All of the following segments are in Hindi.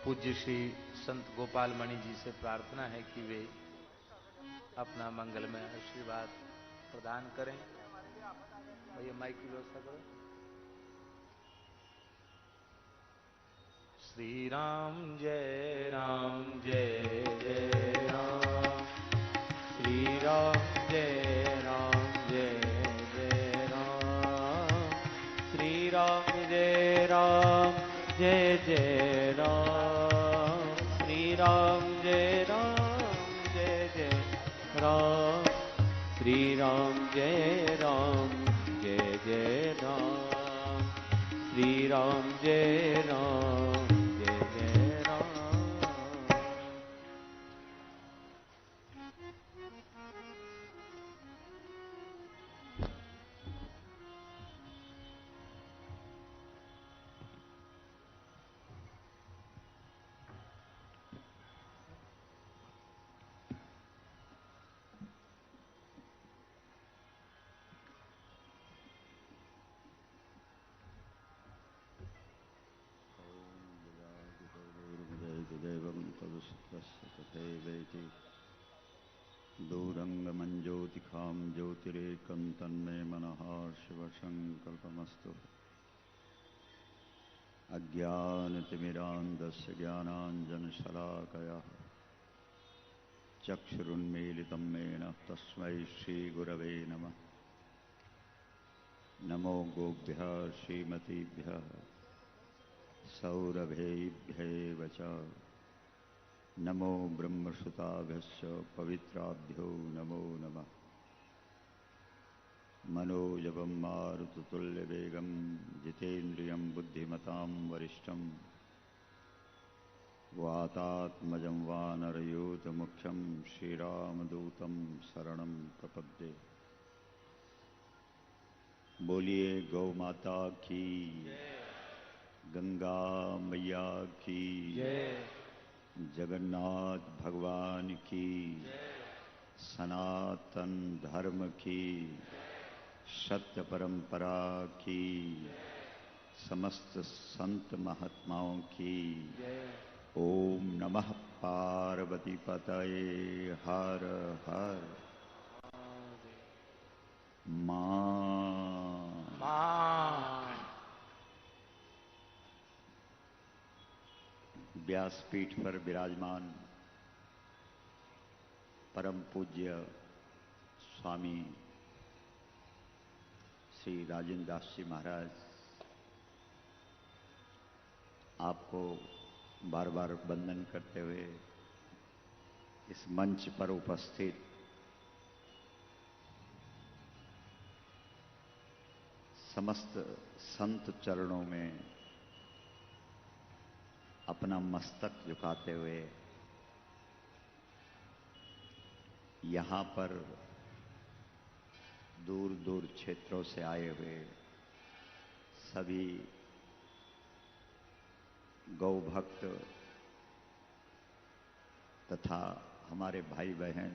पूज्य श्री संत गोपाल मणि जी से प्रार्थना है कि वे अपना मंगलमय आशीर्वाद प्रदान करें। और ये माइक की व्यवस्था करो। श्री राम जय राम जय जय राम, श्री राम जय राम जय जय राम, श्री राम जय राम जय जय राम, श्री राम जय राम जय जय राम, श्री राम जय राम जय जय राम, श्री राम जय राम जय जय राम। तथैवेति दूरंगमंज्योतिखां ज्योतिरेकं तन्मे मनः शिवसंकल्पमस्तु। अज्ञानतिमिरान्धस्य ज्ञानाञ्जनशलाकया चक्षुरुन्मीलितं येन तस्मै श्रीगुरवे नमः। नमो गोभ्यः श्रीमतीभ्यः सौरभेभ्यैव च, नमो ब्रह्मसुताभ्यश्च पवित्राभ्यो नमो नमः। मनोजवं मारुततुल्यवेगं जितेन्द्रियं बुद्धिमतां वरिष्ठं वातात्मजं वानरयूथमुख्यं श्रीरामदूतं शरणं प्रपद्ये। बोलिए गौ माता की, गंगा मैया की, जगन्नाथ भगवान की, सनातन धर्म की, सत्य परंपरा की, समस्त संत महात्माओं की। ओम नमः पार्वती पतये हर हर व्यासपीठ पर विराजमान परम पूज्य स्वामी श्री राजेंद्र दास जी महाराज, आपको बार बार वंदन करते हुए इस मंच पर उपस्थित समस्त संत चरणों में अपना मस्तक झुकाते हुए यहाँ पर दूर दूर क्षेत्रों से आए हुए सभी गौ भक्त तथा हमारे भाई बहन,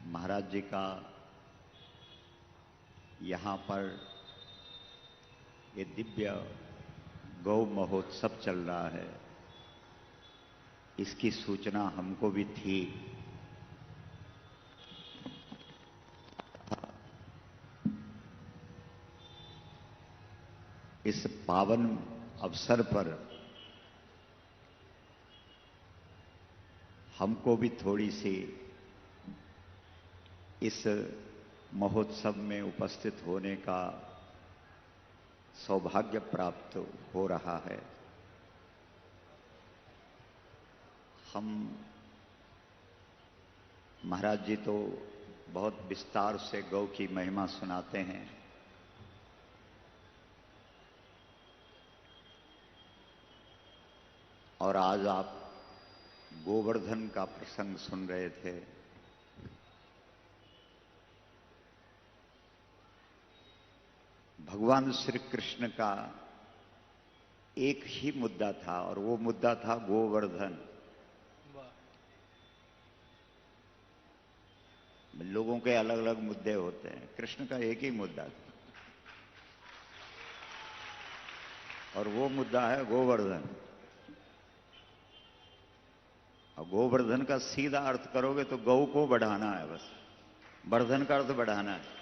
महाराज जी का यहाँ पर ये दिव्य गौ महोत्सव चल रहा है, इसकी सूचना हमको भी थी। इस पावन अवसर पर हमको भी थोड़ी सी इस महोत्सव में उपस्थित होने का सौभाग्य प्राप्त हो रहा है। हम महाराज जी तो बहुत विस्तार से गौ की महिमा सुनाते हैं, और आज आप गोवर्धन का प्रसंग सुन रहे थे। भगवान श्री कृष्ण का एक ही मुद्दा था और वो मुद्दा था गोवर्धन। लोगों के अलग अलग मुद्दे होते हैं, कृष्ण का एक ही मुद्दा था। और वो मुद्दा है गोवर्धन। और गोवर्धन का सीधा अर्थ करोगे तो गौ को बढ़ाना है, बस। वर्धन का अर्थ बढ़ाना है।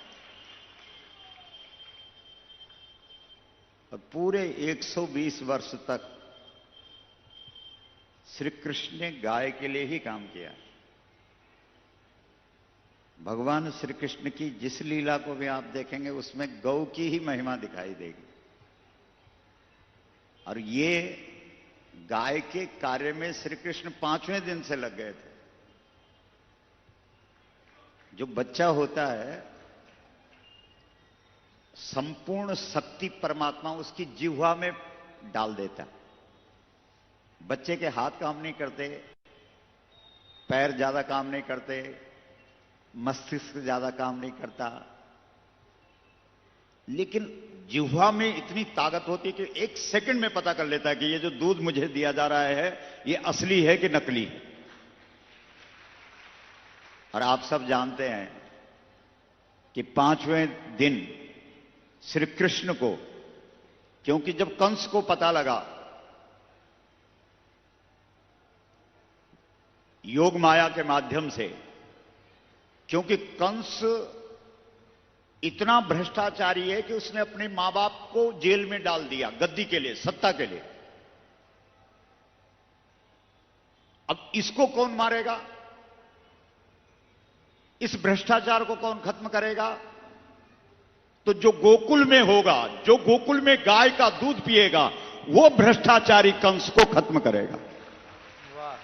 और पूरे 120 वर्ष तक श्री कृष्ण ने गाय के लिए ही काम किया। भगवान श्री कृष्ण की जिस लीला को भी आप देखेंगे उसमें गौ की ही महिमा दिखाई देगी। और ये गाय के कार्य में श्री कृष्ण 5वें दिन से लग गए थे। जो बच्चा होता है, संपूर्ण शक्ति परमात्मा उसकी जिह्वा में डाल देता है। बच्चे के हाथ काम नहीं करते, पैर ज्यादा काम नहीं करते, मस्तिष्क ज्यादा काम नहीं करता, लेकिन जिह्वा में इतनी ताकत होती है कि 1 सेकंड में पता कर लेता है कि ये जो दूध मुझे दिया जा रहा है ये असली है कि नकली है। और आप सब जानते हैं कि 5वें दिन श्री कृष्ण को, क्योंकि जब कंस को पता लगा, योग माया के माध्यम से, क्योंकि कंस इतना भ्रष्टाचारी है कि उसने अपने मां बाप को जेल में डाल दिया गद्दी के लिए, सत्ता के लिए। अब इसको कौन मारेगा? इस भ्रष्टाचार को कौन खत्म करेगा? तो जो गोकुल में होगा, जो गोकुल में गाय का दूध पिएगा, वो भ्रष्टाचारी कंस को खत्म करेगा। वाह,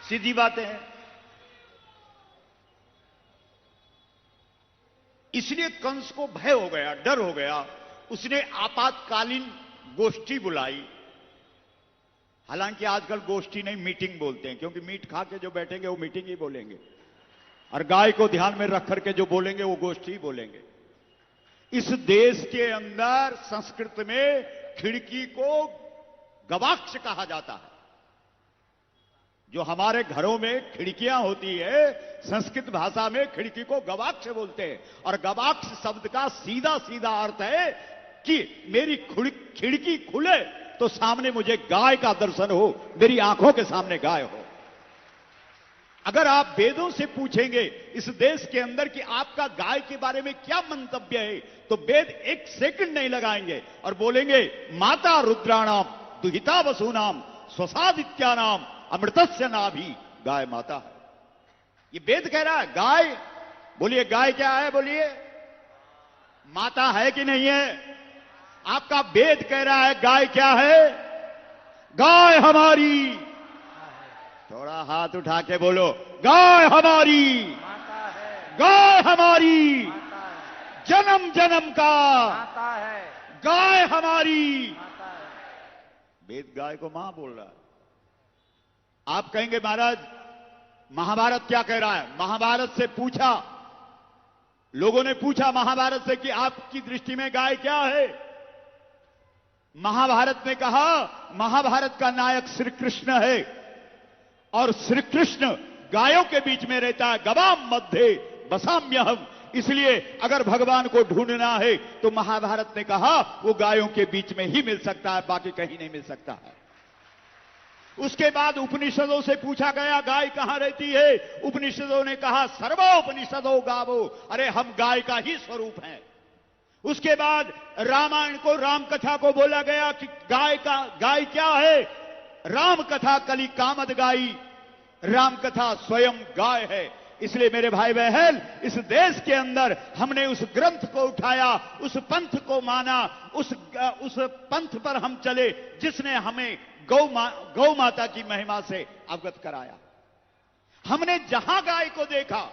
सीधी बातें हैं। इसलिए कंस को भय हो गया, डर हो गया। उसने आपातकालीन गोष्ठी बुलाई। हालांकि आजकल गोष्ठी नहीं, मीटिंग बोलते हैं, क्योंकि मीट खा के जो बैठेंगे वो मीटिंग ही बोलेंगे, और गाय को ध्यान में रख करके जो बोलेंगे वो गोष्ठी ही बोलेंगे। इस देश के अंदर संस्कृत में खिड़की को गवाक्ष कहा जाता है। जो हमारे घरों में खिड़कियां होती है, संस्कृत भाषा में खिड़की को गवाक्ष बोलते हैं। और गवाक्ष शब्द का सीधा सीधा अर्थ है कि मेरी खिड़की खुले तो सामने मुझे गाय का दर्शन हो, मेरी आंखों के सामने गाय हो। अगर आप वेदों से पूछेंगे इस देश के अंदर कि आपका गाय के बारे में क्या मंतव्य है, तो वेद 1 सेकंड नहीं लगाएंगे और बोलेंगे माता रुद्राणाम दुहिता वसूनाम स्वसादित्यानाम अमृतस्य नाभि, गाय माता है। ये वेद कह रहा है। गाय, बोलिए गाय क्या है? बोलिए माता है कि नहीं है? आपका वेद कह रहा है गाय क्या है? गाय हमारी, थोड़ा हाथ उठा के बोलो, गाय हमारी माता है, गाय हमारी माता है, जन्म जन्म का, माता है, गाय हमारी। माता है। वेद गाय को मां बोल रहा है। आप कहेंगे महाराज महाभारत क्या कह रहा है? महाभारत से पूछा, लोगों ने पूछा महाभारत से कि आपकी दृष्टि में गाय क्या है? महाभारत ने कहा महाभारत का नायक श्री कृष्ण है, और श्री कृष्ण गायों के बीच में रहता है। गवाम मध्य बसाम्यहम, इसलिए अगर भगवान को ढूंढना है तो महाभारत ने कहा वो गायों के बीच में ही मिल सकता है, बाकी कहीं नहीं मिल सकता है। उसके बाद उपनिषदों से पूछा गया गाय कहां रहती है? उपनिषदों ने कहा सर्वोपनिषदो गावो, अरे हम गाय का ही स्वरूप हैं। उसके बाद रामायण को, राम कथा को बोला गया कि गाय क्या है? राम कथा कली कामद गाई, राम कथा स्वयं गाय है। इसलिए मेरे भाई बहन, इस देश के अंदर हमने उस ग्रंथ को उठाया, उस पंथ को माना, उस पंथ पर हम चले जिसने हमें गौ माता की महिमा से अवगत कराया। हमने जहां गाय को देखा,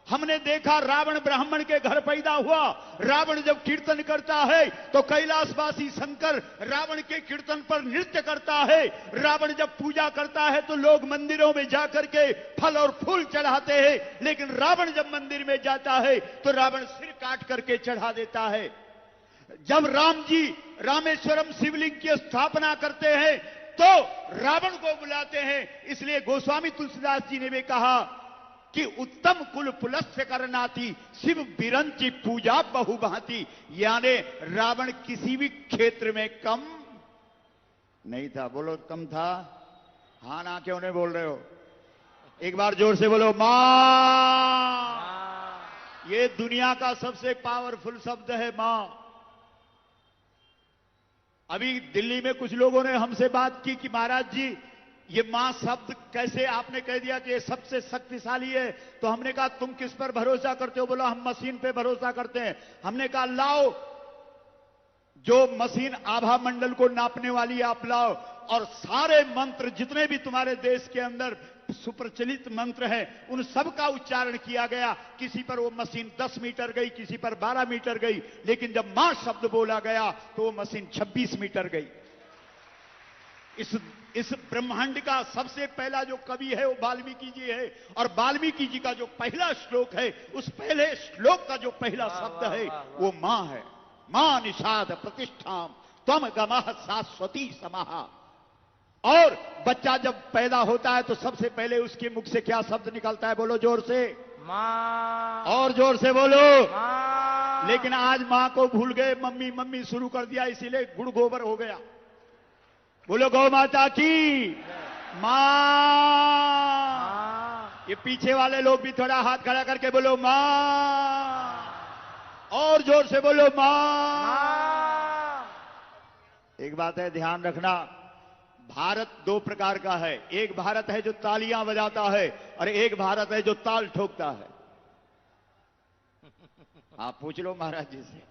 हमने देखा रावण ब्राह्मण के घर पैदा हुआ। रावण जब कीर्तन करता है तो कैलाशवासी शंकर रावण के कीर्तन पर नृत्य करता है। रावण जब पूजा करता है तो लोग मंदिरों में जाकर के फल और फूल चढ़ाते हैं, लेकिन रावण जब मंदिर में जाता है तो रावण सिर काट करके चढ़ा देता है। जब राम जी रामेश्वरम शिवलिंग की स्थापना करते हैं तो रावण को बुलाते हैं। इसलिए गोस्वामी तुलसीदास जी ने भी कहा कि उत्तम कुल पुलस्य करनाती शिव बिरंची पूजा बहुभांति, यानी रावण किसी भी क्षेत्र में कम नहीं था। बोलो कम था। हाँ ना क्यों नहीं बोल रहे हो? एक बार जोर से बोलो मां। ये दुनिया का सबसे पावरफुल शब्द है मां। अभी दिल्ली में कुछ लोगों ने हमसे बात की कि महाराज जी ये मां शब्द कैसे आपने कह दिया कि ये सबसे शक्तिशाली है। तो हमने कहा तुम किस पर भरोसा करते हो? बोला हम मशीन पे भरोसा करते हैं। हमने कहा लाओ जो मशीन आभा मंडल को नापने वाली आप लाओ, और सारे मंत्र जितने भी तुम्हारे देश के अंदर सुप्रचलित मंत्र हैं उन सब का उच्चारण किया गया। किसी पर वो मशीन 10 मीटर गई, किसी पर 12 मीटर गई, लेकिन जब मां शब्द बोला गया तो वो मशीन 26 मीटर गई। इस ब्रह्मांड का सबसे पहला जो कवि है वो वाल्मीकि जी है, और वाल्मीकि जी का जो पहला श्लोक है उस पहले श्लोक का जो पहला शब्द है वो मां है। मां निषाद प्रतिष्ठाम त्वम गमः शाश्वती समाहा। और बच्चा जब पैदा होता है तो सबसे पहले उसके मुख से क्या शब्द निकलता है? बोलो जोर से। मां। और जोर से बोलो मां। लेकिन आज मां को भूल गए, मम्मी मम्मी शुरू कर दिया, इसीलिए गुड़ गोबर हो गया। बोलो गौ माता की मां। ये पीछे वाले लोग भी थोड़ा हाथ खड़ा करके बोलो मां। और जोर से बोलो मां। एक बात है ध्यान रखना, भारत दो प्रकार का है। एक भारत है जो तालियां बजाता है और एक भारत है जो ताल ठोकता है। आप पूछ लो महाराज जी से।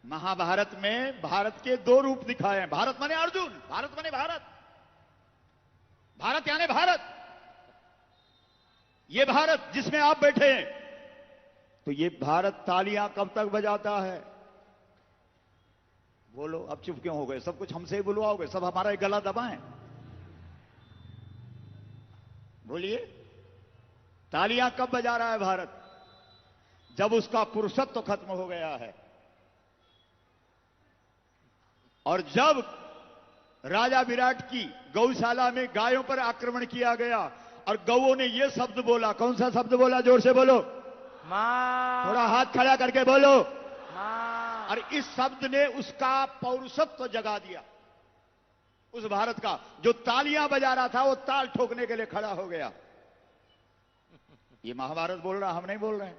महाभारत में भारत के दो रूप दिखाए हैं। भारत माने अर्जुन, भारत माने भारत, भारत यानी भारत। ये भारत जिसमें आप बैठे हैं, तो ये भारत तालियां कब तक बजाता है? बोलो, अब चुप क्यों हो गए? सब कुछ हमसे ही बुलवाओगे, सब हमारा ही गला दबाएं। बोलिए, तालियां कब बजा रहा है भारत? जब उसका पुरुषत्व खत्म हो गया है। और जब राजा विराट की गौशाला में गायों पर आक्रमण किया गया और गौओं ने यह शब्द बोला, कौन सा शब्द बोला? जोर से बोलो मां। थोड़ा हाथ खड़ा करके बोलो मां। और इस शब्द ने उसका पौरुषत्व जगा दिया। उस भारत का जो तालियां बजा रहा था वो ताल ठोकने के लिए खड़ा हो गया। ये महाभारत बोल रहा, हम नहीं बोल रहे हैं।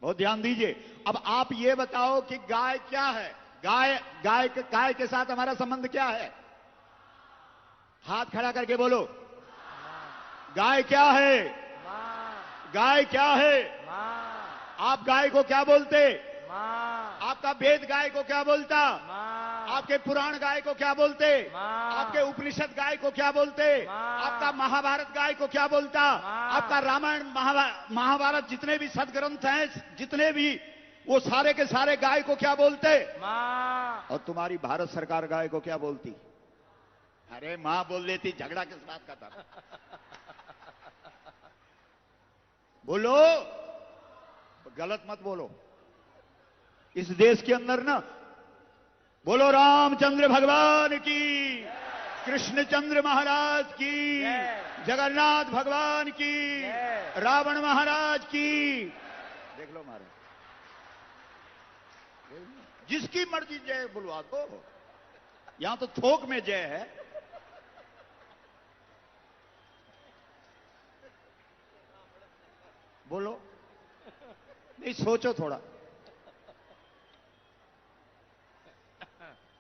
बहुत ध्यान दीजिए। अब आप ये बताओ कि गाय क्या है? गाय के साथ हमारा संबंध क्या है? हाथ खड़ा करके बोलो, गाय क्या है? गाय क्या है? आप गाय को क्या बोलते? आपका वेद गाय को क्या बोलता? आपके पुराण गाय को क्या बोलते? आपके उपनिषद गाय को क्या बोलते? आपका महाभारत गाय को क्या बोलता? आपका रामायण महाभारत जितने भी सदग्रंथ हैं, जितने भी, वो सारे के सारे गाय को क्या बोलते? और तुम्हारी भारत सरकार गाय को क्या बोलती? अरे मां बोल देती, झगड़ा किस बात का था? बोलो, गलत मत बोलो। इस देश के अंदर ना, बोलो रामचंद्र भगवान की, कृष्णचंद्र महाराज की, जगन्नाथ भगवान की, रावण महाराज की। देख लो महाराज, जिसकी मर्जी जय बुलवा दो। यहां तो थोक में जय है। बोलो, नहीं सोचो थोड़ा।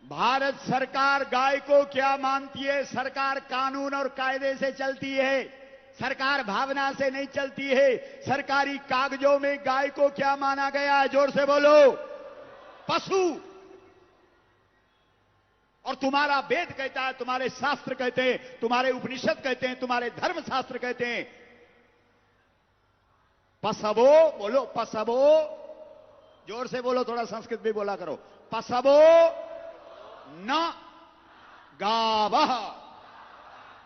भारत सरकार गाय को क्या मानती है? सरकार कानून और कायदे से चलती है, सरकार भावना से नहीं चलती है। सरकारी कागजों में गाय को क्या माना गया है? जोर से बोलो, पशु। और तुम्हारा वेद कहता है, तुम्हारे शास्त्र कहते हैं, तुम्हारे उपनिषद कहते हैं, तुम्हारे धर्म शास्त्र कहते हैं, पशवो। बोलो पशवो, जोर से बोलो, थोड़ा संस्कृत भी बोला करो। पशवो न गावः।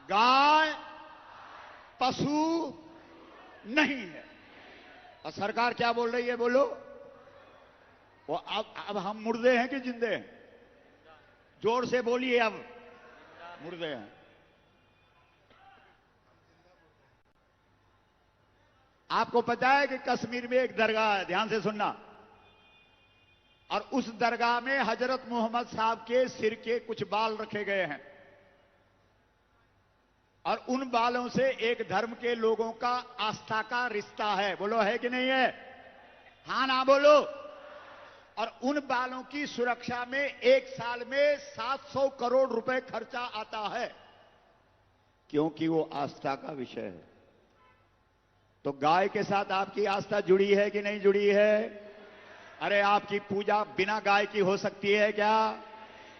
गाय पशु नहीं है। और सरकार क्या बोल रही है? बोलो, वो अब हम मुर्दे हैं कि जिंदे हैं? जोर से बोलिए, अब मुर्दे हैं। आपको पता है कि कश्मीर में एक दरगाह है, ध्यान से सुनना। और उस दरगाह में हजरत मोहम्मद साहब के सिर के कुछ बाल रखे गए हैं और उन बालों से एक धर्म के लोगों का आस्था का रिश्ता है। बोलो है कि नहीं है? हां ना बोलो। और उन बालों की सुरक्षा में एक साल में 700 करोड़ रुपए खर्चा आता है, क्योंकि वो आस्था का विषय है। तो गाय के साथ आपकी आस्था जुड़ी है कि नहीं जुड़ी है? अरे आपकी पूजा बिना गाय की हो सकती है क्या?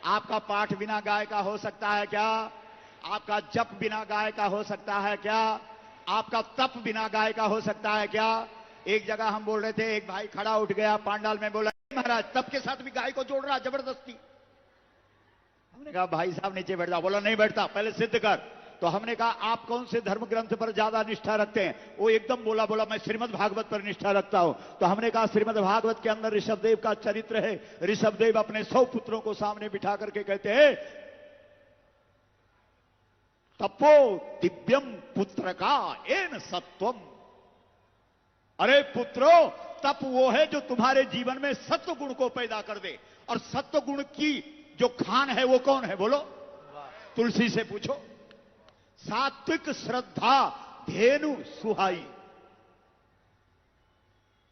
आपका पाठ बिना गाय का हो सकता है क्या? आपका जप बिना गाय का हो सकता है क्या? आपका तप बिना गाय का हो सकता है क्या? एक जगह हम बोल रहे थे, एक भाई खड़ा उठ गया पांडाल में, बोला महाराज तप के साथ भी गाय को जोड़ रहा जबरदस्ती। हमने कहा भाई साहब नीचे बैठ जाओ। बोला नहीं बैठता, पहले सिद्ध कर। तो हमने कहा आप कौन से धर्म ग्रंथ पर ज्यादा निष्ठा रखते हैं? वो एकदम बोला मैं श्रीमद् भागवत पर निष्ठा रखता हूं। तो हमने कहा श्रीमद् भागवत के अंदर ऋषभदेव का चरित्र है। ऋषभदेव अपने 100 पुत्रों को सामने बिठा करके कहते हैं, तपो दिव्यम पुत्र का एन सत्वम। अरे पुत्रो, तप वो है जो तुम्हारे जीवन में सत्व गुण को पैदा कर दे। और सत्व गुण की जो खान है वो कौन है? बोलो, तुलसी से पूछो। सात्विक श्रद्धा धेनु सुहाई।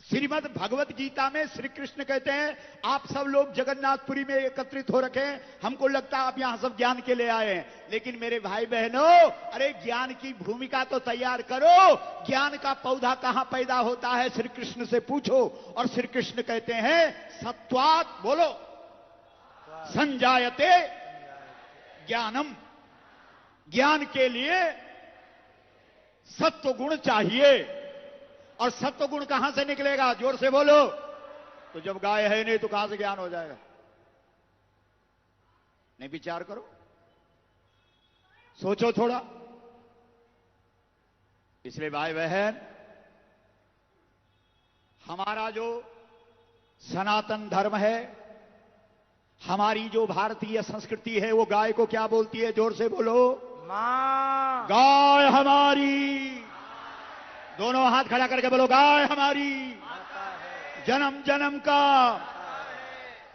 श्रीमद् भगवत गीता में श्री कृष्ण कहते हैं, आप सब लोग जगन्नाथपुरी में एकत्रित हो रखे हैं, हमको लगता है आप यहां सब ज्ञान के लिए आए हैं, लेकिन मेरे भाई बहनों, अरे ज्ञान की भूमिका तो तैयार करो। ज्ञान का पौधा कहां पैदा होता है? श्री कृष्ण से पूछो। और श्री कृष्ण कहते हैं, सत्वात्, बोलो, संजायते ज्ञानम। ज्ञान के लिए सत्व गुण चाहिए। और सत्व गुण कहां से निकलेगा? जोर से बोलो। तो जब गाय है नहीं तो कहां से ज्ञान हो जाएगा? नहीं, विचार करो, सोचो थोड़ा। इसलिए भाई बहन, हमारा जो सनातन धर्म है, हमारी जो भारतीय संस्कृति है, वो गाय को क्या बोलती है? जोर से बोलो। मां। गाय हमारी। दोनों हाथ खड़ा करके बोलो, गाय हमारी, जन्म जन्म का।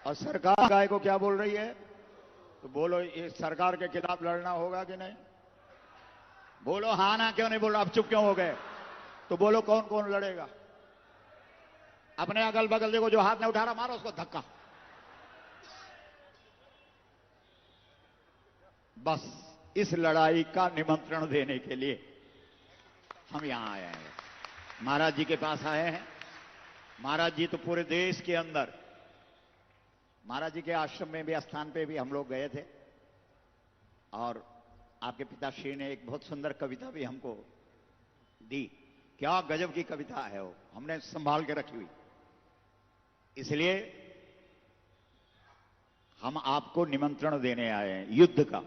और सरकार गाय को क्या बोल रही है? तो बोलो, ये सरकार के खिलाफ लड़ना होगा कि नहीं? बोलो हां ना। क्यों नहीं बोल रहा? अब चुप क्यों हो गए? तो बोलो कौन कौन लड़ेगा? अपने अगल बगल देखो, जो हाथ नहीं उठा रहा मारो उसको धक्का। बस इस लड़ाई का निमंत्रण देने के लिए हम यहां आए हैं। महाराज जी के पास आए हैं। महाराज जी तो पूरे देश के अंदर, महाराज जी के आश्रम में भी, स्थान पे भी हम लोग गए थे। और आपके पिताश्री ने एक बहुत सुंदर कविता भी हमको दी। क्या गजब की कविता है वो, हमने संभाल के रखी हुई। इसलिए हम आपको निमंत्रण देने आए हैं युद्ध का।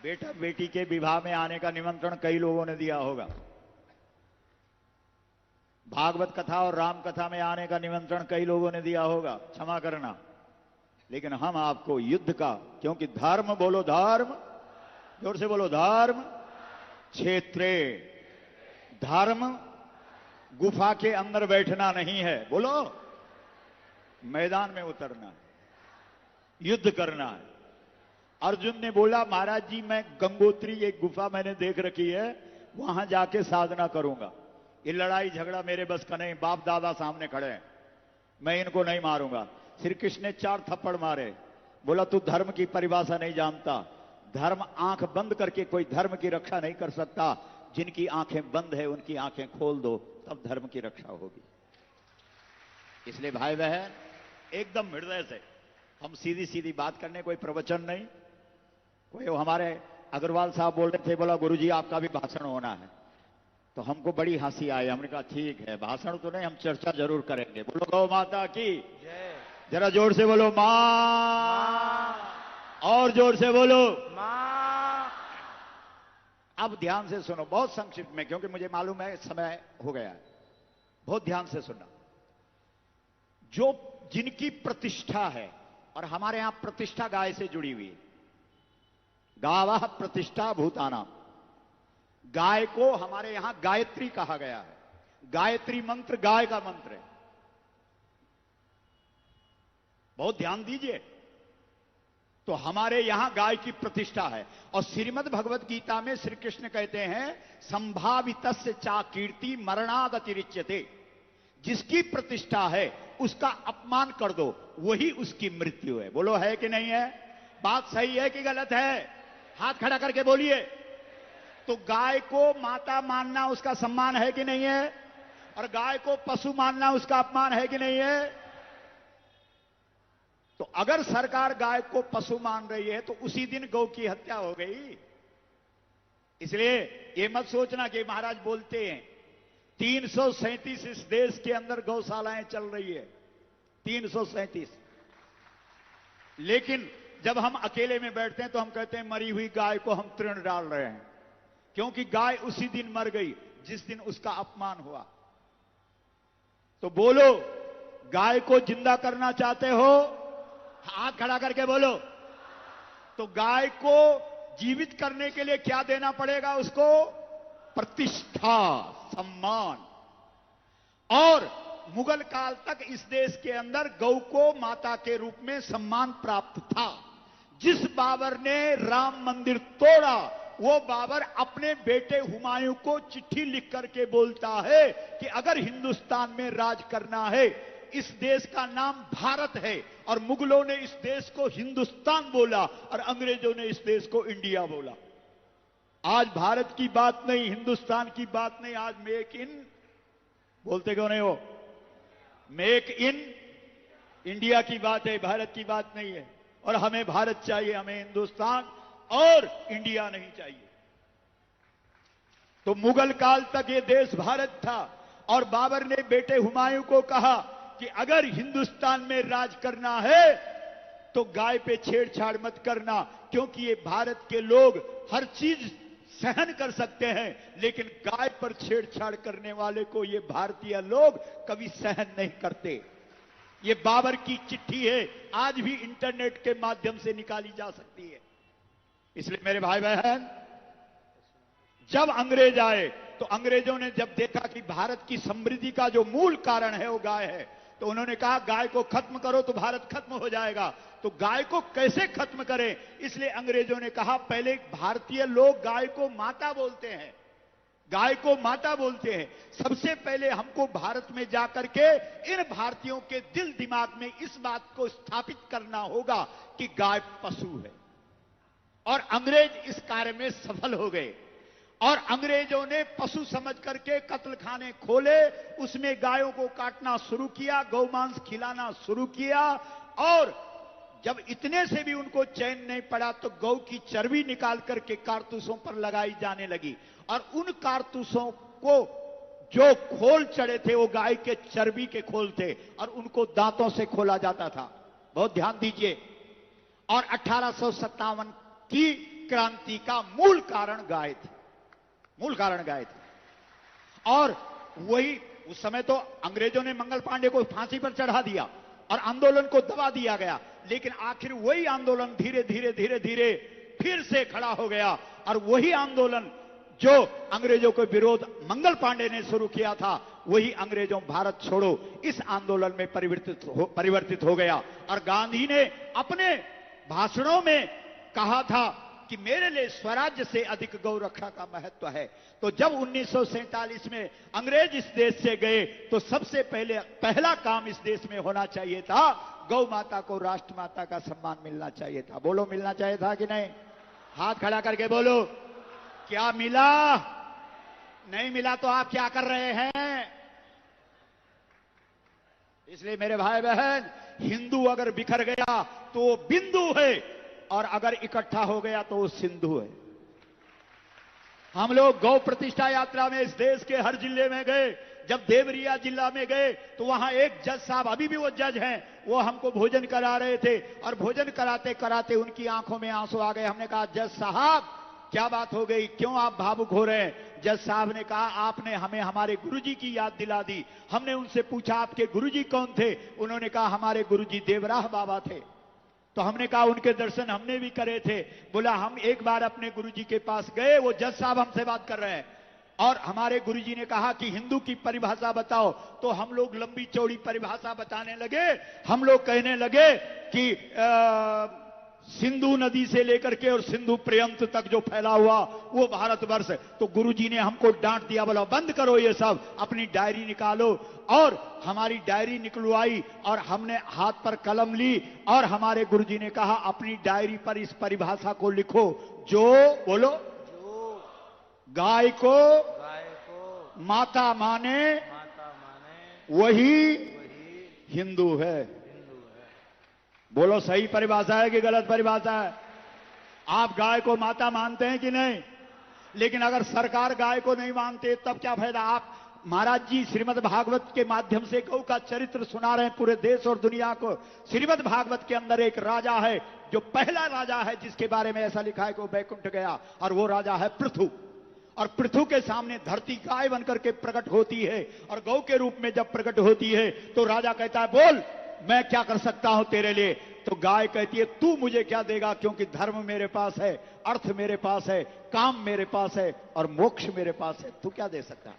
बेटा बेटी के विवाह में आने का निमंत्रण कई लोगों ने दिया होगा। भागवत कथा और राम कथा में आने का निमंत्रण कई लोगों ने दिया होगा, क्षमा करना। लेकिन हम आपको युद्ध का, क्योंकि धर्म, बोलो धर्म, जोर से बोलो धर्म, क्षेत्रे धर्म गुफा के अंदर बैठना नहीं है, बोलो मैदान में उतरना है, युद्ध करना है। अर्जुन ने बोला, महाराज जी मैं गंगोत्री एक गुफा मैंने देख रखी है, वहां जाके साधना करूंगा। ये लड़ाई झगड़ा मेरे बस का नहीं, बाप दादा सामने खड़े हैं, मैं इनको नहीं मारूंगा। श्री कृष्ण ने 4 थप्पड़ मारे। बोला तू धर्म की परिभाषा नहीं जानता। धर्म आंख बंद करके कोई धर्म की रक्षा नहीं कर सकता। जिनकी आंखें बंद है उनकी आंखें खोल दो, तब धर्म की रक्षा होगी। इसलिए भाई बहन, एकदम हृदय से हम सीधी सीधी बात करने, कोई प्रवचन नहीं। कोई हमारे अग्रवाल साहब बोल रहे थे, बोला गुरुजी आपका भी भाषण होना है। तो हमको बड़ी हंसी आई। हमने कहा ठीक है, भाषण तो नहीं, हम चर्चा जरूर करेंगे। बोलो गौ माता की जय। जरा जोर से बोलो मां, और जोर से बोलो मां। अब ध्यान से सुनो, बहुत संक्षिप्त में, क्योंकि मुझे मालूम है समय हो गया है। बहुत ध्यान से सुनना। जो जिनकी प्रतिष्ठा है, और हमारे यहां प्रतिष्ठा गाय से जुड़ी हुई है, गावः प्रतिष्ठा भूतानां, गाय को हमारे यहां गायत्री कहा गया है। गायत्री मंत्र गाय का मंत्र है। बहुत ध्यान दीजिए। तो हमारे यहां गाय की प्रतिष्ठा है। और श्रीमद् भगवत गीता में श्री कृष्ण कहते हैं संभावितस्य चा कीर्ति मरणादतिरिच्यते। जिसकी प्रतिष्ठा है उसका अपमान कर दो, वही उसकी मृत्यु है। बोलो है कि नहीं है? बात सही है कि गलत है? हाथ खड़ा करके बोलिए। तो गाय को माता मानना उसका सम्मान है कि नहीं है? और गाय को पशु मानना उसका अपमान है कि नहीं है? तो अगर सरकार गाय को पशु मान रही है तो उसी दिन गौ की हत्या हो गई। इसलिए ये मत सोचना कि महाराज बोलते हैं। 337 इस देश के अंदर गौशालाएं चल रही है, 337। लेकिन जब हम अकेले में बैठते हैं तो हम कहते हैं मरी हुई गाय को हम तृण डाल रहे हैं, क्योंकि गाय उसी दिन मर गई जिस दिन उसका अपमान हुआ। तो बोलो, गाय को जिंदा करना चाहते हो? हाथ खड़ा करके बोलो। तो गाय को जीवित करने के लिए क्या देना पड़ेगा उसको? प्रतिष्ठा, सम्मान। और मुगल काल तक इस देश के अंदर गौ को माता के रूप में सम्मान प्राप्त था। जिस बाबर ने राम मंदिर तोड़ा, वो बाबर अपने बेटे हुमायूं को चिट्ठी लिख करके बोलता है कि अगर हिंदुस्तान में राज करना है, इस देश का नाम भारत है, और मुगलों ने इस देश को हिंदुस्तान बोला और अंग्रेजों ने इस देश को इंडिया बोला। आज भारत की बात नहीं, हिंदुस्तान की बात नहीं, आज मेक इन, बोलते क्यों नहीं हो? मेक इन इंडिया की बात है, भारत की बात नहीं है। और हमें भारत चाहिए, हमें हिंदुस्तान और इंडिया नहीं चाहिए। तो मुगल काल तक ये देश भारत था, और बाबर ने बेटे हुमायूं को कहा कि अगर हिंदुस्तान में राज करना है तो गाय पे छेड़छाड़ मत करना, क्योंकि ये भारत के लोग हर चीज सहन कर सकते हैं, लेकिन गाय पर छेड़छाड़ करने वाले को ये भारतीय लोग कभी सहन नहीं करते। ये बाबर की चिट्ठी है, आज भी इंटरनेट के माध्यम से निकाली जा सकती है। इसलिए मेरे भाई बहन, जब अंग्रेज आए तो अंग्रेजों ने जब देखा कि भारत की समृद्धि का जो मूल कारण है वो गाय है, तो उन्होंने कहा गाय को खत्म करो तो भारत खत्म हो जाएगा। तो गाय को कैसे खत्म करें? इसलिए अंग्रेजों ने कहा पहले भारतीय लोग गाय को माता बोलते हैं, गाय को माता बोलते हैं। सबसे पहले हमको भारत में जाकर के इन भारतीयों के दिल दिमाग में इस बात को स्थापित करना होगा कि गाय पशु है। और अंग्रेज इस कार्य में सफल हो गए, और अंग्रेजों ने पशु समझ करके कत्लखाने खोले, उसमें गायों को काटना शुरू किया, गौमांस खिलाना शुरू किया। और जब इतने से भी उनको चैन नहीं पड़ा तो गौ की चर्बी निकाल करके कारतूसों पर लगाई जाने लगी, और उन कारतूसों को जो खोल चढ़े थे वो गाय के चर्बी के खोल थे, और उनको दांतों से खोला जाता था। बहुत ध्यान दीजिए। और 1857 की क्रांति का मूल कारण गाय थी, मूल कारण गाय थी। और वही उस समय तो अंग्रेजों ने मंगल पांडे को फांसी पर चढ़ा दिया और आंदोलन को दबा दिया गया, लेकिन आखिर वही आंदोलन धीरे धीरे धीरे धीरे फिर से खड़ा हो गया। और वही आंदोलन जो अंग्रेजों के विरोध मंगल पांडे ने शुरू किया था, वही अंग्रेजों भारत छोड़ो इस आंदोलन में परिवर्तित हो गया। और गांधी ने अपने भाषणों में कहा था कि मेरे लिए स्वराज्य से अधिक गौ रक्षा का महत्व है। तो जब 1947 में अंग्रेज इस देश से गए तो सबसे पहला काम इस देश में होना चाहिए था, गौ माता को राष्ट्र माता का सम्मान मिलना चाहिए था। बोलो, मिलना चाहिए था कि नहीं? हाथ खड़ा करके बोलो, क्या मिला? नहीं मिला तो आप क्या कर रहे हैं? इसलिए मेरे भाई बहन, हिंदू अगर बिखर गया तो वो बिंदु है, और अगर इकट्ठा हो गया तो वो सिंधु है। हम लोग गौ प्रतिष्ठा यात्रा में इस देश के हर जिले में गए। जब देवरिया जिला में गए तो वहां एक जज साहब, अभी भी वो जज हैं, वो हमको भोजन करा रहे थे, और भोजन कराते कराते उनकी आंखों में आंसू आ गए। हमने कहा जज साहब क्या बात हो गई, क्यों आप भावुक हो रहे हैं? जज साहब ने कहा आपने हमें हमारे गुरुजी की याद दिला दी। हमने उनसे पूछा आपके गुरुजी कौन थे? उन्होंने कहा हमारे गुरुजी देवराह बाबा थे। तो हमने कहा उनके दर्शन हमने भी करे थे। बोला हम एक बार अपने गुरुजी के पास गए, वो जज साहब हमसे बात कर रहे हैं, और हमारे गुरुजी ने कहा कि हिंदू की परिभाषा बताओ, तो हम लोग लंबी चौड़ी परिभाषा बताने लगे। हम लोग कहने लगे कि सिंधु नदी से लेकर के और सिंधु पर्यंत तक जो फैला हुआ वो भारतवर्ष है। तो गुरुजी ने हमको डांट दिया, बोला बंद करो ये सब, अपनी डायरी निकालो। और हमारी डायरी निकलवाई और हमने हाथ पर कलम ली और हमारे गुरुजी ने कहा अपनी डायरी पर इस परिभाषा को लिखो, जो बोलो गाय को माता माने वही हिंदू है। बोलो सही परिभाषा है कि गलत परिभाषा है? आप गाय को माता मानते हैं कि नहीं? लेकिन अगर सरकार गाय को नहीं मानते तब क्या फायदा? आप महाराज जी श्रीमद् भागवत के माध्यम से गौ का चरित्र सुना रहे हैं पूरे देश और दुनिया को। श्रीमद् भागवत के अंदर एक राजा है जो पहला राजा है जिसके बारे में ऐसा लिखा है कि वो बैकुंठ गया, और वो राजा है पृथु। और पृथु के सामने धरती गाय बनकर के प्रकट होती है और गौ के रूप में जब प्रकट होती है तो राजा कहता है बोल मैं क्या कर सकता हूं तेरे लिए? तो गाय कहती है तू मुझे क्या देगा, क्योंकि धर्म मेरे पास है, अर्थ मेरे पास है, काम मेरे पास है और मोक्ष मेरे पास है, तू क्या दे सकता?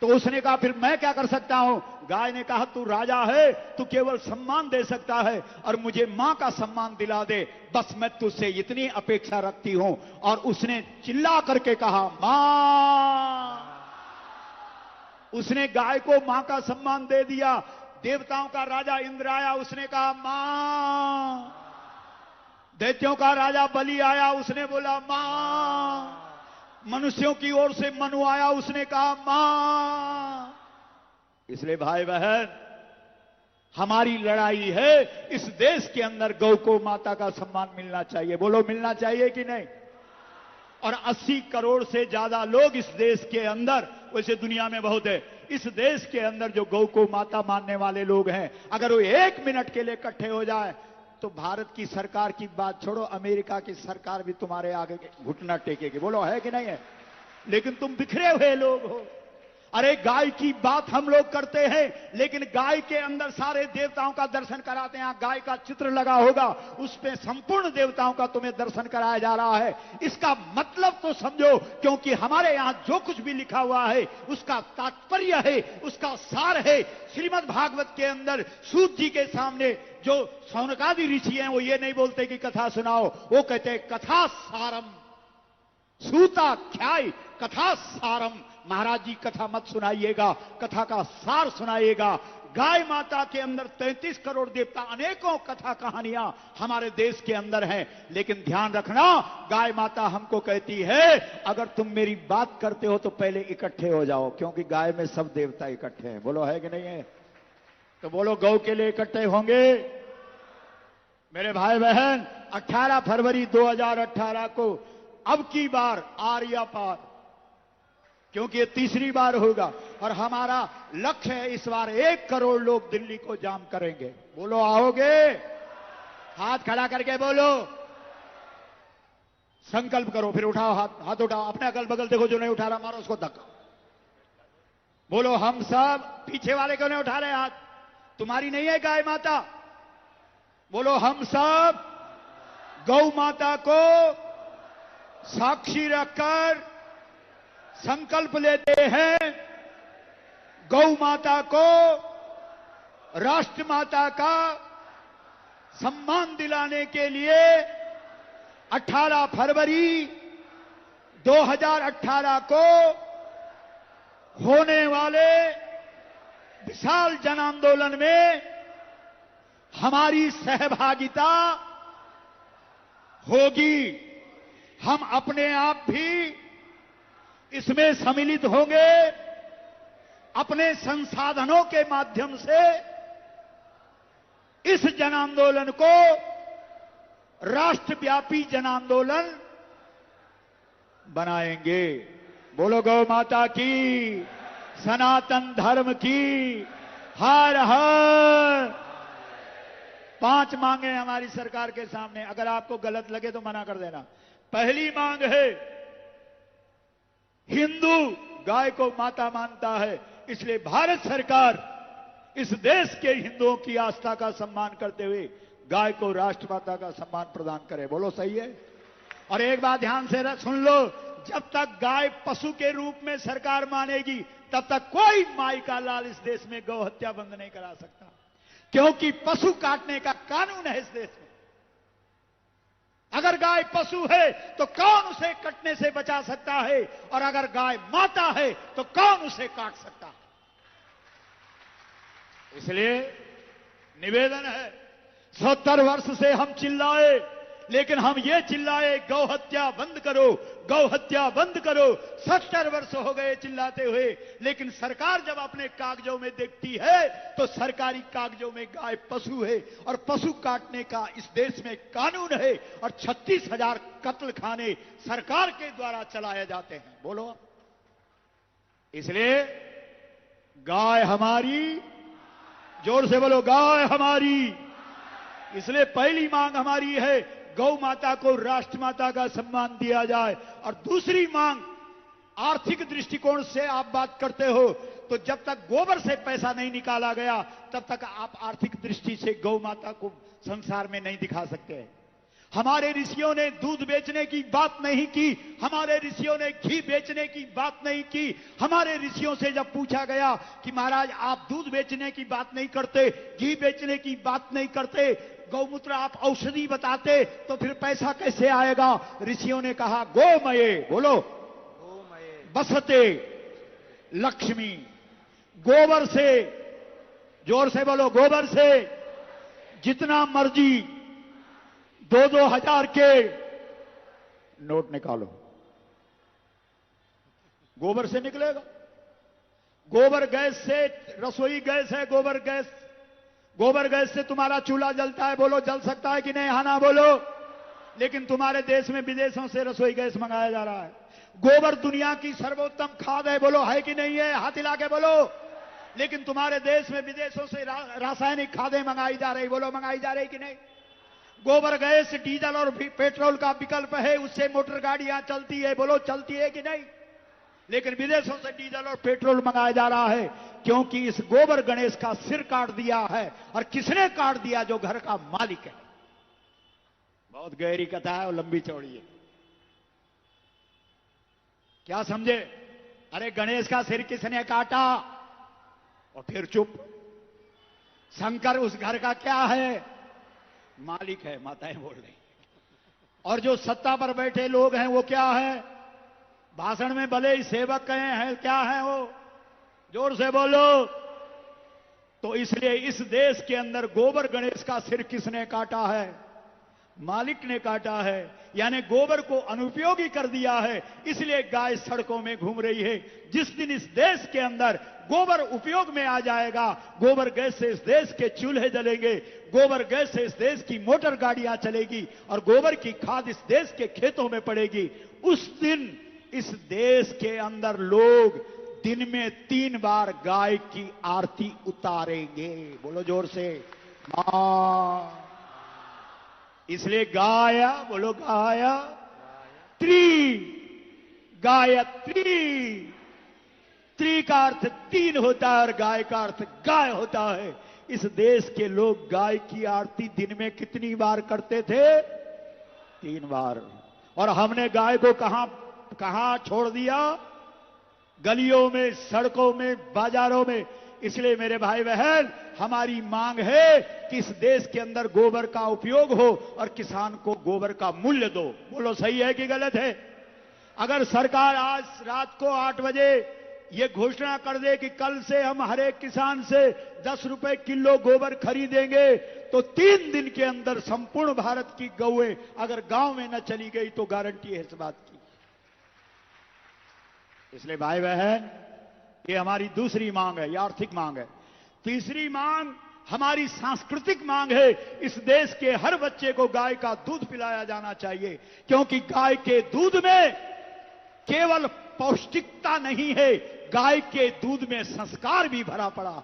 तो उसने कहा फिर मैं क्या कर सकता हूं? गाय ने कहा तू राजा है, तू केवल सम्मान दे सकता है और मुझे मां का सम्मान दिला दे, बस मैं तुझसे इतनी अपेक्षा रखती हूं। और उसने चिल्ला करके कहा मां। उसने गाय को मां का सम्मान दे दिया। देवताओं का राजा इंद्र आया, उसने कहा मां। दैत्यों का राजा बलि आया, उसने बोला मां। मनुष्यों की ओर से मनु आया, उसने कहा मां। इसलिए भाई बहन हमारी लड़ाई है, इस देश के अंदर गौ को माता का सम्मान मिलना चाहिए। बोलो मिलना चाहिए कि नहीं? और 80 करोड़ से ज्यादा लोग इस देश के अंदर, वैसे दुनिया में बहुत है, इस देश के अंदर जो गौ को माता मानने वाले लोग हैं, अगर वो 1 मिनट के लिए इकट्ठे हो जाए तो भारत की सरकार की बात छोड़ो, अमेरिका की सरकार भी तुम्हारे आगे घुटना टेकेगी। बोलो है कि नहीं है? लेकिन तुम बिखरे हुए लोग हो। अरे गाय की बात हम लोग करते हैं, लेकिन गाय के अंदर सारे देवताओं का दर्शन कराते हैं। गाय का चित्र लगा होगा, उस पे संपूर्ण देवताओं का तुम्हें दर्शन कराया जा रहा है। इसका मतलब तो समझो, क्योंकि हमारे यहां जो कुछ भी लिखा हुआ है उसका तात्पर्य है, उसका सार है। श्रीमद् भागवत के अंदर सूत जी के सामने जो शौनकादि ऋषि हैं वो ये नहीं बोलते कि कथा सुनाओ, वो कहते हैं कथा सारम। सूताख्याय कथा सारम। महाराज जी कथा मत सुनाइएगा, कथा का सार सुनाइएगा। गाय माता के अंदर 33 करोड़ देवता, अनेकों कथा कहानियां हमारे देश के अंदर हैं। लेकिन ध्यान रखना, गाय माता हमको कहती है अगर तुम मेरी बात करते हो तो पहले इकट्ठे हो जाओ, क्योंकि गाय में सब देवता इकट्ठे हैं। बोलो है कि नहीं है? तो बोलो गौ के लिए इकट्ठे होंगे? मेरे भाई बहन 18 फरवरी 2018 को अब की बार आर्या पार, क्योंकि ये तीसरी बार होगा और हमारा लक्ष्य है इस बार 1 करोड़ लोग दिल्ली को जाम करेंगे। बोलो आओगे? हाथ खड़ा करके बोलो, संकल्प करो। फिर उठाओ हाथ, हाथ उठाओ, अपने अगल बगल देखो, जो नहीं उठा रहा मारो उसको धक्का। बोलो हम सब। पीछे वाले क्यों नहीं उठा रहे हाथ? तुम्हारी नहीं है गाय माता? बोलो हम सब गौ माता को साक्षी रखकर संकल्प लेते हैं, गौ माता को राष्ट्र माता का सम्मान दिलाने के लिए 18 फरवरी 2018 को होने वाले विशाल जन आंदोलन में हमारी सहभागिता होगी। हम अपने आप भी इसमें सम्मिलित होंगे। अपने संसाधनों के माध्यम से इस जन आंदोलन को राष्ट्रव्यापी जन आंदोलन बनाएंगे। बोलो गौ माता की, सनातन धर्म की हर हर। 5 मांगे हमारी सरकार के सामने, अगर आपको गलत लगे तो मना कर देना। पहली मांग है, हिंदू गाय को माता मानता है, इसलिए भारत सरकार इस देश के हिंदुओं की आस्था का सम्मान करते हुए गाय को राष्ट्रमाता का सम्मान प्रदान करे। बोलो सही है? और एक बात ध्यान से सुन लो, जब तक गाय पशु के रूप में सरकार मानेगी तब तक कोई माई का लाल इस देश में गौ हत्या बंद नहीं करा सकता, क्योंकि पशु काटने का कानून है इस देश में। अगर गाय पशु है तो कौन उसे कटने से बचा सकता है, और अगर गाय माता है तो कौन उसे काट सकता है। इसलिए निवेदन है, 70 वर्ष से हम चिल्लाए, लेकिन हम ये चिल्लाए गौ हत्या बंद करो, गौ हत्या बंद करो। 70 वर्ष हो गए चिल्लाते हुए, लेकिन सरकार जब अपने कागजों में देखती है तो सरकारी कागजों में गाय पशु है, और पशु काटने का इस देश में कानून है, और 36,000 कत्ल खाने सरकार के द्वारा चलाए जाते हैं। बोलो, इसलिए गाय हमारी, जोर से बोलो, गाय हमारी। इसलिए पहली मांग हमारी है, गौ माता को राष्ट्र माता का सम्मान दिया जाए। और दूसरी मांग, आर्थिक दृष्टिकोण से आप बात करते हो तो जब तक गोबर से पैसा नहीं निकाला गया तब तक आप आर्थिक दृष्टि से गौ माता को संसार में नहीं दिखा सकते। हमारे ऋषियों ने दूध बेचने की बात नहीं की, हमारे ऋषियों ने घी बेचने की बात नहीं की। हमारे ऋषियों से जब पूछा गया कि महाराज आप दूध बेचने की बात नहीं करते, घी बेचने की बात नहीं करते, गौमूत्र आप औषधि बताते, तो फिर पैसा कैसे आएगा? ऋषियों ने कहा गोमये, बोलो, गोमये बसते लक्ष्मी। गोबर से, जोर से बोलो, गोबर से जितना मर्जी 2-2 हजार के नोट निकालो, गोबर से निकलेगा। गोबर गैस से, रसोई गैस है गोबर गैस, गोबर गैस से तुम्हारा चूल्हा जलता है, बोलो जल सकता है कि नहीं? हाँ ना बोलो। लेकिन तुम्हारे देश में विदेशों से रसोई गैस मंगाया जा रहा है। गोबर दुनिया की सर्वोत्तम खाद है, बोलो है कि नहीं है? हाथ हिला के बोलो। लेकिन तुम्हारे देश में विदेशों से रासायनिक खादें मंगाई जा रही, बोलो मंगाई जा रही कि नहीं? गोबर गैस डीजल और पेट्रोल का विकल्प है, उससे मोटर गाड़ियां चलती है, बोलो चलती है कि नहीं? लेकिन विदेशों से डीजल और पेट्रोल मंगाया जा रहा है, क्योंकि इस गोबर गणेश का सिर काट दिया है। और किसने काट दिया? जो घर का मालिक है। बहुत गहरी कथा है और लंबी चौड़ी है, क्या समझे? अरे गणेश का सिर किसने काटा? और फिर चुप। शंकर उस घर का क्या है? मालिक है, माताएं बोल रही। और जो सत्ता पर बैठे लोग हैं वो क्या है? भाषण में भले ही सेवक कहे हैं, क्या है वो? जोर से बोलो। तो इसलिए इस देश के अंदर गोबर गणेश का सिर किसने काटा है? मालिक ने काटा है, यानी गोबर को अनुपयोगी कर दिया है। इसलिए गाय सड़कों में घूम रही है। जिस दिन इस देश के अंदर गोबर उपयोग में आ जाएगा, गोबर गैस से इस देश के चूल्हे जलेंगे, गोबर गैस से इस देश की मोटर गाड़ियां चलेगी, और गोबर की खाद इस देश के खेतों में पड़ेगी, उस दिन इस देश के अंदर लोग दिन में 3 बार गाय की आरती उतारेंगे। बोलो जोर से, मां। इसलिए गाया, बोलो गाया त्री, गायत्री। त्री का अर्थ 3 होता है और गाय का अर्थ गाय होता है। इस देश के लोग गाय की आरती दिन में कितनी बार करते थे? 3 बार। और हमने गाय को कहां छोड़ दिया? गलियों में, सड़कों में, बाजारों में। इसलिए मेरे भाई बहन, हमारी मांग है कि इस देश के अंदर गोबर का उपयोग हो और किसान को गोबर का मूल्य दो। बोलो सही है कि गलत है? अगर सरकार आज रात को 8 बजे ये घोषणा कर दे कि कल से हम हर एक किसान से 10 रुपए किलो गोबर खरीदेंगे, तो 3 दिन के अंदर संपूर्ण भारत की गौएं अगर गांव में न चली गई तो गारंटी है इस बात की। इसलिए भाई बहन, ये हमारी दूसरी मांग है, ये आर्थिक मांग है। तीसरी मांग हमारी सांस्कृतिक मांग है। इस देश के हर बच्चे को गाय का दूध पिलाया जाना चाहिए, क्योंकि गाय के दूध में केवल पौष्टिकता नहीं है, गाय के दूध में संस्कार भी भरा पड़ा।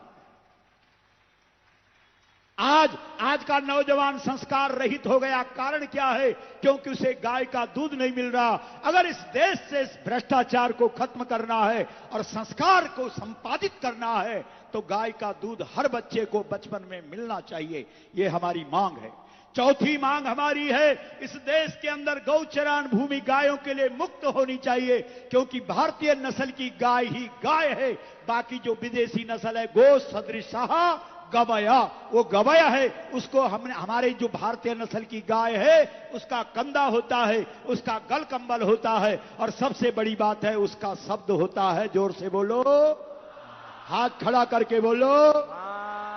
आज का नौजवान संस्कार रहित हो गया। कारण क्या है? क्योंकि उसे गाय का दूध नहीं मिल रहा। अगर इस देश से इस भ्रष्टाचार को खत्म करना है और संस्कार को संपादित करना है, तो गाय का दूध हर बच्चे को बचपन में मिलना चाहिए। यह हमारी मांग है। चौथी मांग हमारी है, इस देश के अंदर गौचरान भूमि गायों के लिए मुक्त होनी चाहिए, क्योंकि भारतीय नस्ल की गाय ही गाय है। बाकी जो विदेशी नस्ल है, गो सदृशः गवया, वो गवया है, उसको हमने, हमारे जो भारतीय नस्ल की गाय है उसका कंधा होता है, उसका गल कंबल होता है, और सबसे बड़ी बात है उसका शब्द होता है, जोर से बोलो, हाथ खड़ा करके बोलो,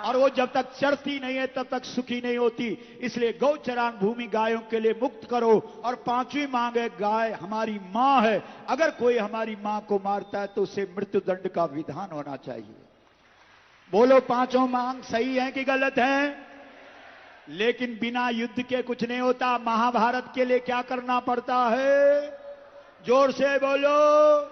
और वो जब तक चरती नहीं है तब तक सुखी नहीं होती। इसलिए गौचरान भूमि गायों के लिए मुक्त करो। और पांचवी मांग है, गाय हमारी मां है, अगर कोई हमारी मां को मारता है तो उसे मृत्यु दंड का विधान होना चाहिए। बोलो, पांचों मांग सही है कि गलत है? लेकिन बिना युद्ध के कुछ नहीं होता। महाभारत के लिए क्या करना पड़ता है? जोर से बोलो।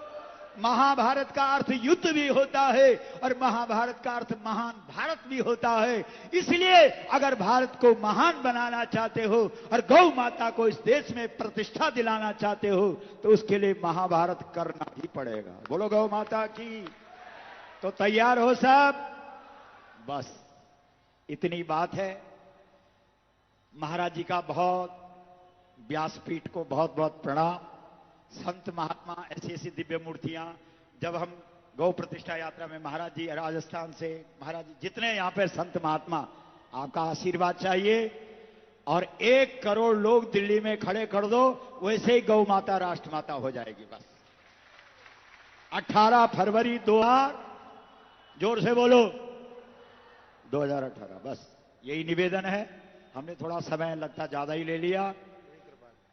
महाभारत का अर्थ युद्ध भी होता है और महाभारत का अर्थ महान भारत भी होता है। इसलिए अगर भारत को महान बनाना चाहते हो और गौ माता को इस देश में प्रतिष्ठा दिलाना चाहते हो तो उसके लिए महाभारत करना ही पड़ेगा। बोलो गौ माता की। तो तैयार हो सब? बस इतनी बात है। महाराज जी का बहुत, व्यासपीठ को बहुत बहुत प्रणाम। संत महात्मा, ऐसी ऐसी दिव्य मूर्तियां, जब हम गौ प्रतिष्ठा यात्रा में महाराज जी राजस्थान से, महाराज जी जितने यहां पर संत महात्मा, आपका आशीर्वाद चाहिए। और 1 करोड़ लोग दिल्ली में खड़े कर दो, वैसे ही गौ माता राष्ट्र माता हो जाएगी। बस 18 फरवरी 2000, जोर से बोलो, 2018। बस यही निवेदन है। हमने थोड़ा समय लगता ज्यादा ही ले लिया।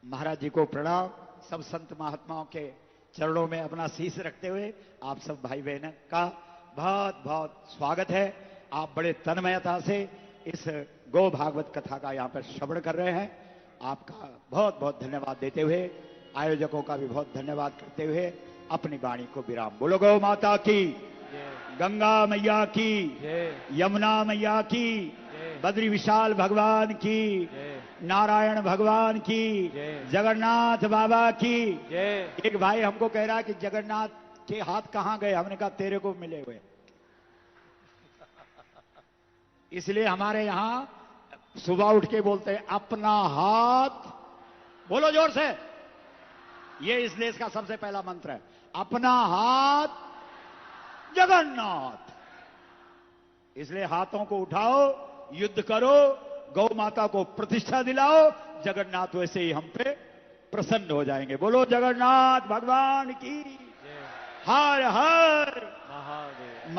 महाराज जी को प्रणाम। सब संत महात्माओं के चरणों में अपना शीश रखते हुए आप सब भाई बहन का बहुत बहुत स्वागत है। आप बड़े तन्मयता से इस गौ भागवत कथा का यहां पर श्रवण कर रहे हैं। आपका बहुत बहुत धन्यवाद देते हुए, आयोजकों का भी बहुत धन्यवाद करते हुए अपनी वाणी को विराम। बोलो गौ माता की, गंगा मैया की, यमुना मैया की, बद्री विशाल भगवान की, नारायण भगवान की, जगन्नाथ बाबा की। एक भाई हमको कह रहा है कि जगन्नाथ के हाथ कहां गए? हमने कहा तेरे को मिले हुए। इसलिए हमारे यहां सुबह उठ के बोलते हैं अपना हाथ, बोलो जोर से, ये इस देश का सबसे पहला मंत्र है, अपना हाथ जगन्नाथ। इसलिए हाथों को उठाओ, युद्ध करो, गौ माता को प्रतिष्ठा दिलाओ, जगन्नाथ वैसे ही हम पे प्रसन्न हो जाएंगे। बोलो जगन्नाथ भगवान की। हर हर महादेव।